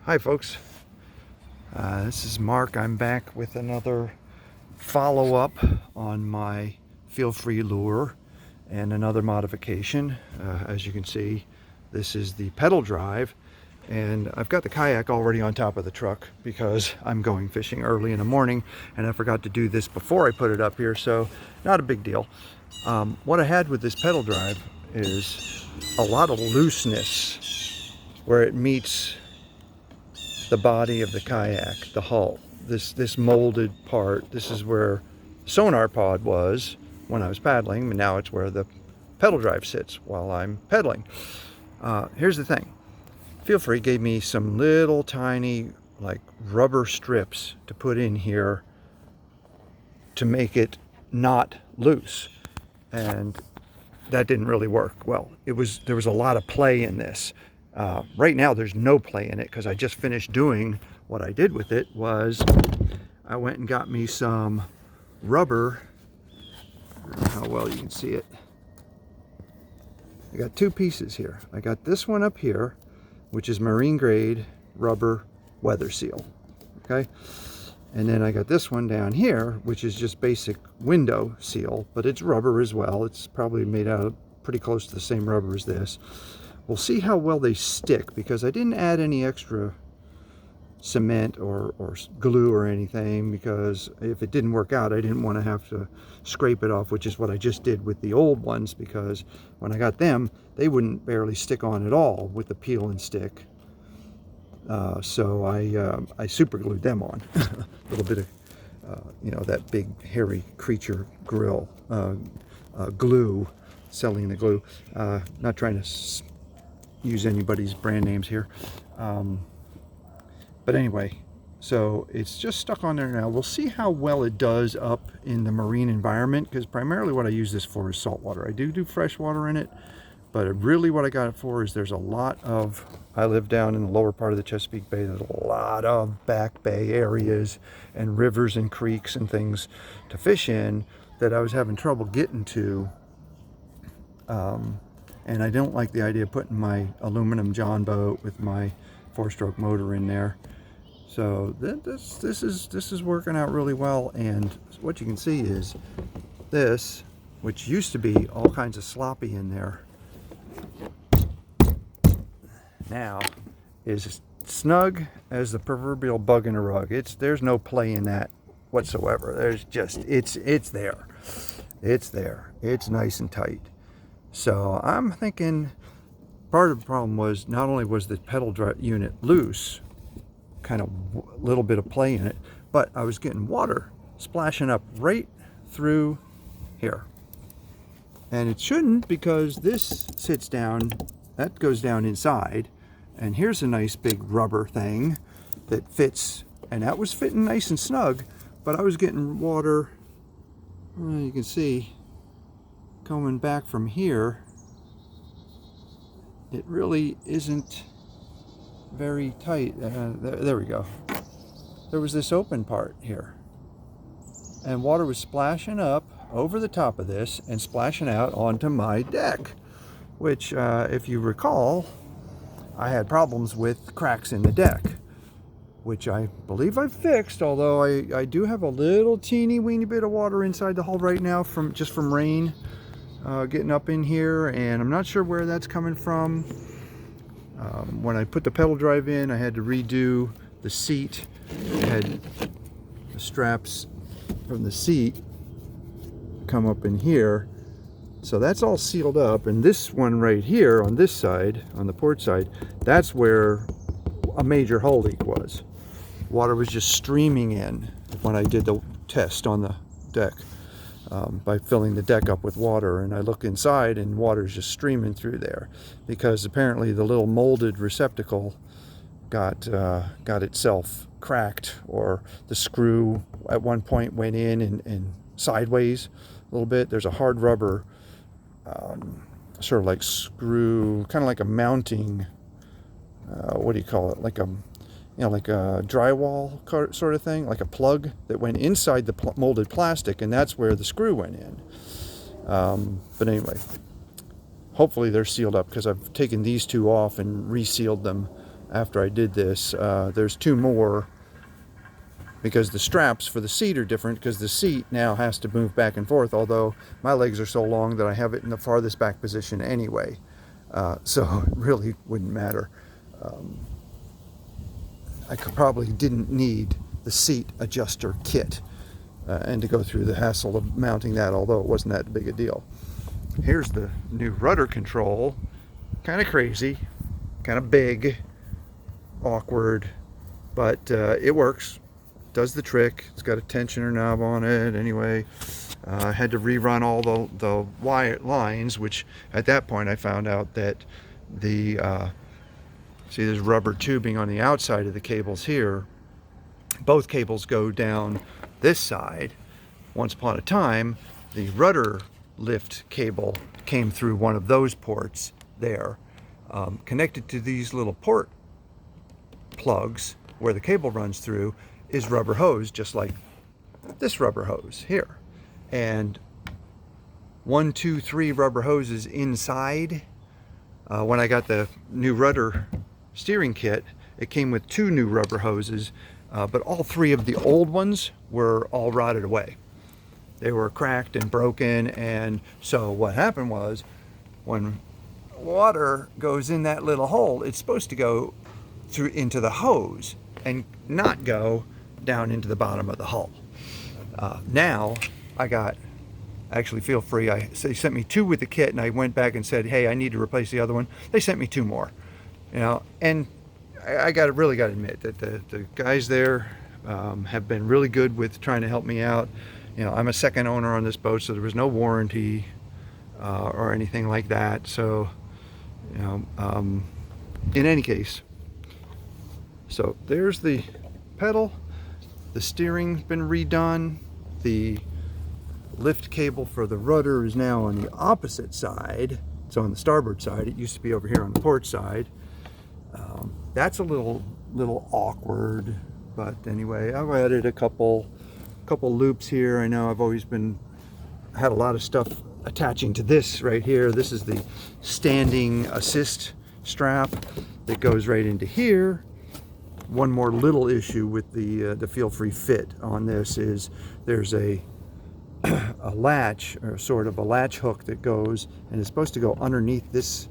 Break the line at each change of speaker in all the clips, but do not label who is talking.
Hi folks, this is Mark. I'm back with another follow-up on my Feel Free lure and another modification. As you can see, this is the pedal drive, and I've got the kayak already on top of the truck because I'm going fishing early in the morning and I forgot to do this before I put it up here, so not a big deal. What I had with this pedal drive is a lot of looseness where it meets the body of the kayak, the hull, this molded part. This is where the sonar pod was when I was paddling, and now it's where the pedal drive sits while I'm pedaling. Here's the thing. Feel Free gave me some little tiny like rubber strips to put in here to make it not loose, and that didn't really work well. There was a lot of play in this. Right now there's no play in it because I just finished doing. What I did with it was I went and got me some rubber. I don't know how well you can see it. I got two pieces here. I got this one up here, which is marine grade rubber weather seal, okay? And then I got this one down here, which is just basic window seal, but it's rubber as well. It's probably made out of pretty close to the same rubber as this. We'll see how well they stick, because I didn't add any extra cement or glue or anything, because if it didn't work out, I didn't want to have to scrape it off, which is what I just did with the old ones, because when I got them, they wouldn't barely stick on at all with the peel and stick. So I super glued them on. A little bit of, that big hairy creature grill glue, selling the glue. Not trying to use anybody's brand names here, but anyway, so it's just stuck on there now. We'll see how well it does up in the marine environment, because primarily what I use this for is saltwater. I do fresh water in it, but really what I got it for is there's a lot of, I live down in the lower part of the Chesapeake Bay. There's a lot of back bay areas and rivers and creeks and things to fish in that I was having trouble getting to. And I don't like the idea of putting my aluminum John boat with my 4-stroke motor in there. So this is working out really well. And what you can see is this, which used to be all kinds of sloppy in there, now is snug as the proverbial bug in a rug. There's no play in that whatsoever. There's just it's there. It's there. It's nice and tight. So I'm thinking part of the problem was not only was the pedal drive unit loose, kind of a little bit of play in it, but I was getting water splashing up right through here. And it shouldn't, because this sits down, that goes down inside, and here's a nice big rubber thing that fits, and that was fitting nice and snug, but I was getting water, you can see, coming back from here. It really isn't very tight. There we go. There was this open part here, and water was splashing up over the top of this and splashing out onto my deck, which if you recall, I had problems with cracks in the deck, which I believe I've fixed, although I do have a little teeny weeny bit of water inside the hull right now from rain getting up in here, and I'm not sure where that's coming from. When I put the pedal drive in, I had to redo the seat. I had the straps from the seat come up in here, so that's all sealed up. And this one right here on this side, on the port side, that's where a major hull leak was. Water was just streaming in when I did the test on the deck. By filling the deck up with water, and I look inside and water's just streaming through there, because apparently the little molded receptacle got itself cracked, or the screw at one point went in and sideways a little bit. There's a hard rubber sort of like screw, kind of like a mounting, what do you call it, like a like a drywall sort of thing, like a plug that went inside the molded plastic, and that's where the screw went in. But anyway, hopefully they're sealed up, because I've taken these two off and resealed them after I did this. There's 2 more, because the straps for the seat are different, because the seat now has to move back and forth, although my legs are so long that I have it in the farthest back position anyway. So it really wouldn't matter. I probably didn't need the seat adjuster kit and to go through the hassle of mounting that, although it wasn't that big a deal. Here's the new rudder control. Kind of crazy, kind of big, awkward, but it works. Does the trick. It's got a tensioner knob on it. Anyway, I had to rerun all the wire lines, which at that point I found out that the see, there's rubber tubing on the outside of the cables here. Both cables go down this side. Once upon a time, the rudder lift cable came through one of those ports there, connected to these little port plugs where the cable runs through is rubber hose, just like this rubber hose here. And 1, 2, 3 rubber hoses inside. When I got the new rudder steering kit, it came with 2 new rubber hoses, but all 3 of the old ones were all rotted away. They were cracked and broken, and so what happened was, when water goes in that little hole, it's supposed to go through into the hose and not go down into the bottom of the hull. Now I got, actually feel free, they sent me 2 with the kit, and I went back and said, hey, I need to replace the other one. They sent me 2 more, you know, and I really got to admit that the guys there have been really good with trying to help me out. You know, I'm a second owner on this boat, so there was no warranty or anything like that. So, you know, in any case, so there's the pedal. The steering's been redone. The lift cable for the rudder is now on the opposite side. It's on the starboard side. It used to be over here on the port side. That's a little awkward, but anyway, I've added a couple loops here. I know I've always had a lot of stuff attaching to this right here. This is the standing assist strap that goes right into here. One more little issue with the feel free fit on this is there's a latch, or sort of a latch hook that goes, and it's supposed to go underneath this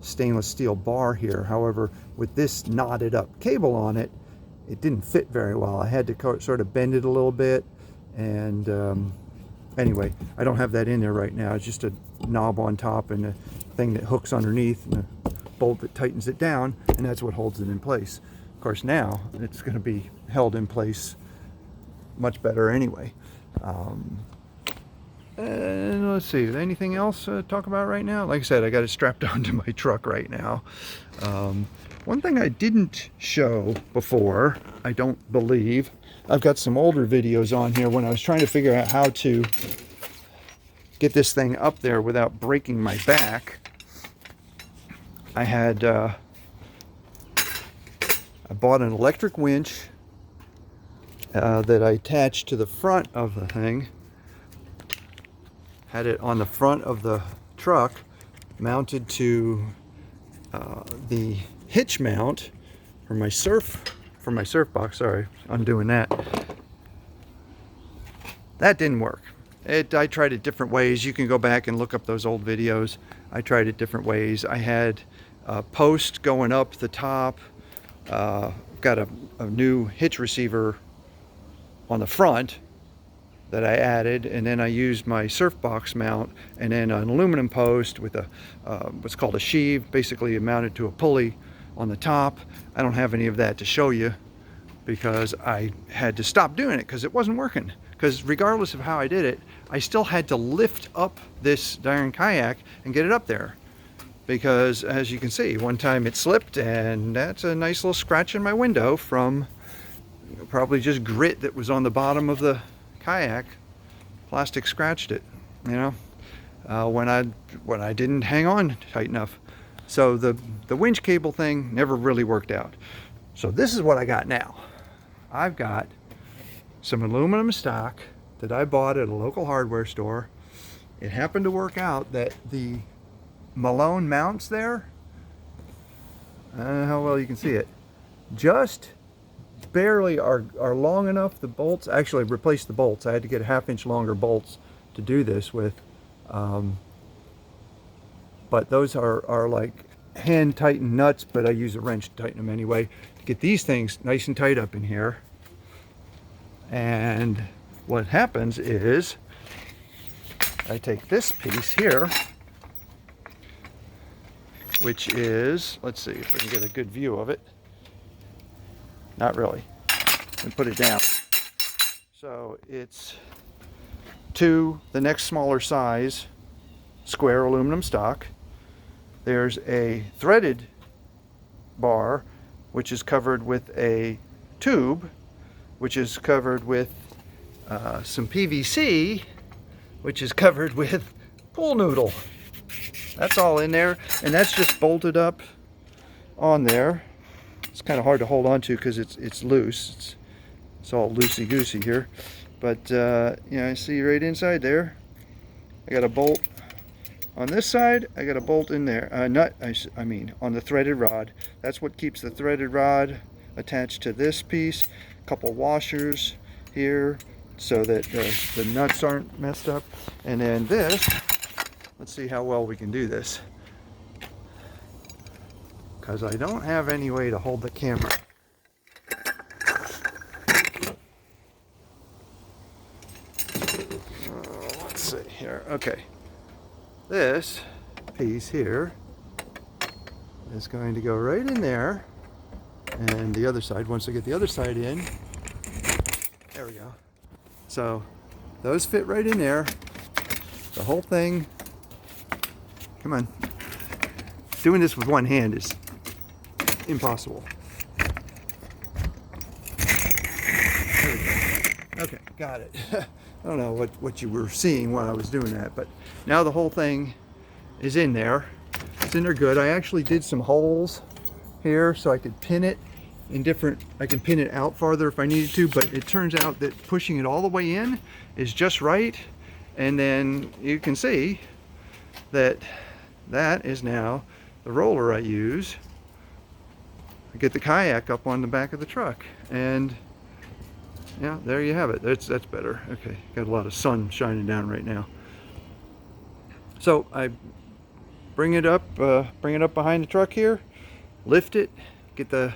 stainless steel bar here. However, with this knotted up cable on it, it didn't fit very well. I had to sort of bend it a little bit, and anyway, I don't have that in there right now. It's just a knob on top and a thing that hooks underneath and a bolt that tightens it down, and that's what holds it in place. Of course, now it's going to be held in place much better anyway. And let's see, anything else to talk about right now? Like I said, I got it strapped onto my truck right now. One thing I didn't show before, I don't believe, I've got some older videos on here when I was trying to figure out how to get this thing up there without breaking my back. I bought an electric winch that I attached to the front of the thing. Had it on the front of the truck, mounted to the hitch mount for my surf box. Sorry, undoing that. That didn't work. I tried it different ways. You can go back and look up those old videos. I tried it different ways. I had a post going up the top. Got a new hitch receiver on the front that I added, and then I used my surf box mount, and then an aluminum post with a what's called a sheave, basically mounted to a pulley on the top. I don't have any of that to show you because I had to stop doing it because it wasn't working. Because regardless of how I did it, I still had to lift up this darn kayak and get it up there. Because as you can see, one time it slipped, and that's a nice little scratch in my window from probably just grit that was on the bottom of the kayak. Plastic scratched it, you know, when I didn't hang on tight enough. So the winch cable thing never really worked out. So this is what I got now. I've got some aluminum stock that I bought at a local hardware store. It happened to work out that the Malone mounts there how well you can see it, just barely are long enough. The bolts, actually replaced the bolts. I had to get 1/2 inch longer bolts to do this with, but those are like hand tightened nuts, but I use a wrench to tighten them anyway to get these things nice and tight up in here. And what happens is I take this piece here, which is, let's see if I can get a good view of it. Not really. And put it down. So it's to the next smaller size square aluminum stock. There's a threaded bar, which is covered with a tube, which is covered with some PVC, which is covered with pool noodle. That's all in there, and that's just bolted up on there. It's kind of hard to hold on to because it's loose. It's all loosey-goosey here, but I see right inside there. I got a bolt on this side. I got a bolt in there. I mean on the threaded rod. That's what keeps the threaded rod attached to this piece. A couple washers here so that the nuts aren't messed up. And then this. Let's see how well we can do this, because I don't have any way to hold the camera. Let's see here. Okay. This piece here is going to go right in there, and the other side, once I get the other side in, there we go. So those fit right in there. The whole thing, come on. Doing this with one hand is impossible. There we go. Okay, got it. I don't know what you were seeing while I was doing that, but now the whole thing is in there. It's in there good. I actually did some holes here so I could pin it in different, I can pin it out farther if I needed to, but it turns out that pushing it all the way in is just right. And then you can see that that is now the roller I use to get the kayak up on the back of the truck. And yeah, there you have it. That's better. Okay, got a lot of sun shining down right now. So I bring it up behind the truck here, lift it, get the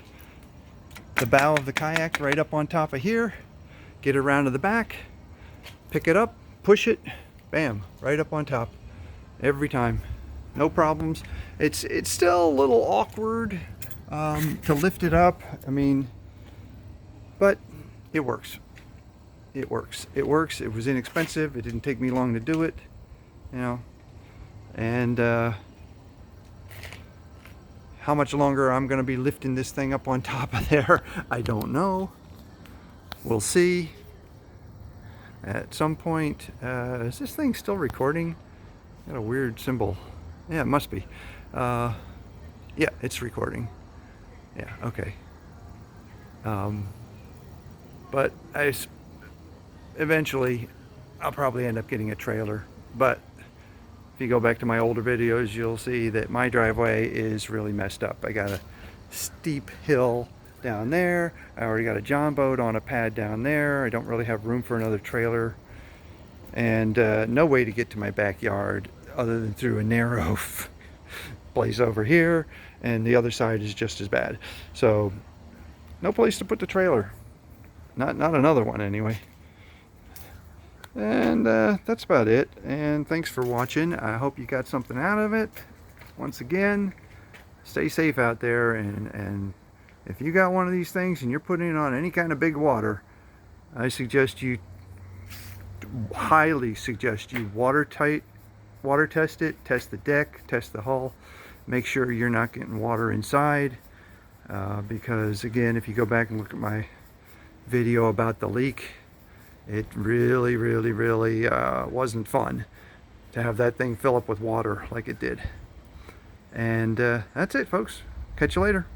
bow of the kayak right up on top of here, get it around to the back, pick it up, push it, bam, right up on top every time. No problems. It's still a little awkward to lift it up. I mean, but it works. It works. It works. It was inexpensive. It didn't take me long to do it, and how much longer I'm going to be lifting this thing up on top of there, I don't know. We'll see. At some point, is this thing still recording? Got a weird symbol. Yeah, it must be. Yeah, it's recording. Yeah, okay. But eventually I'll probably end up getting a trailer. But if you go back to my older videos, you'll see that my driveway is really messed up. I got a steep hill down there. I already got a john boat on a pad down there. I don't really have room for another trailer, and no way to get to my backyard other than through a narrow place over here, and the other side is just as bad. So no place to put the trailer. Not another one anyway. And that's about it. And thanks for watching. I hope you got something out of it. Once again, stay safe out there, and if you got one of these things and you're putting it on any kind of big water, I highly suggest you water test it, test the deck, test the hull, make sure you're not getting water inside, because again, if you go back and look at my video about the leak, it really wasn't fun to have that thing fill up with water like it did. And that's it, folks. Catch you later.